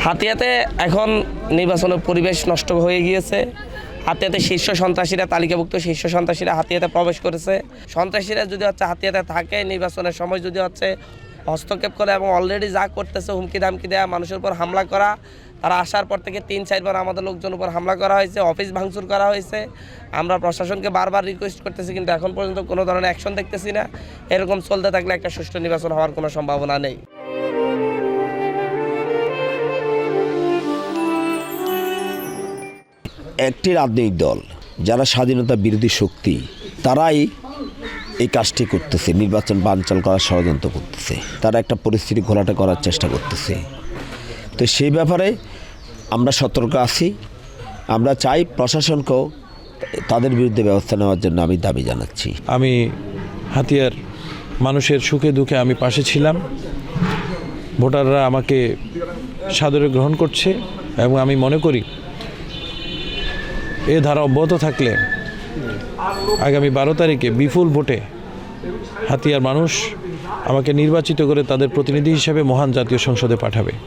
হাতিয়াতে এখন নির্বাচনের পরিবেশ নষ্ট হয়ে গিয়েছে। হাতিয়াতে শীর্ষ সন্ত্রাসীরা, তালিকাভুক্ত শীর্ষ সন্ত্রাসীরা হাতিয়াতে প্রবেশ করেছে। সন্ত্রাসীরা যদি হাতিয়াতে থাকে, নির্বাচনের সময় যদি হস্তক্ষেপ করে এবং অলরেডি যা করতেছে, হুমকি ধামকি দেওয়া, মানুষের উপর হামলা করা, তারা আসার পর থেকে 3-4 বার আমাদের লোকজনের উপর হামলা করা হয়েছে, অফিস ভাঙচুর করা হয়েছে। আমরা প্রশাসনকে বারবার রিকোয়েস্ট করতেছি, কিন্তু এখন পর্যন্ত কোনো ধরনের অ্যাকশন দেখতেছি না। এরকম চলতে থাকলে একটা সুষ্ঠু নির্বাচন হওয়ার কোনো সম্ভাবনা নেই। একটি রাজনৈতিক দল যারা স্বাধীনতা বিরোধী শক্তি, তারাই এই কাজটি করতেছে, নির্বাচন বানচাল করার ষড়যন্ত্র করতেছে, তারা একটা পরিস্থিতি ঘোলাটে করার চেষ্টা করতেছে। তো সেই ব্যাপারে আমরা সতর্ক আছি। আমরা চাই প্রশাসনকেও তাদের বিরুদ্ধে ব্যবস্থা নেওয়ার জন্য আমি দাবি জানাচ্ছি। আমি হাতিয়ার মানুষের সুখে দুঃখে আমি পাশে ছিলাম। ভোটাররা আমাকে সাদরে গ্রহণ করছে এবং আমি মনে করি এ ধারা অব্যাহত থাকলে আগামী 12 তারিখে বিপুল ভোটে হাতিয়ার মানুষ আমাকে নির্বাচিত করে তাদের প্রতিনিধি হিসেবে মহান জাতীয় সংসদে পাঠাবে।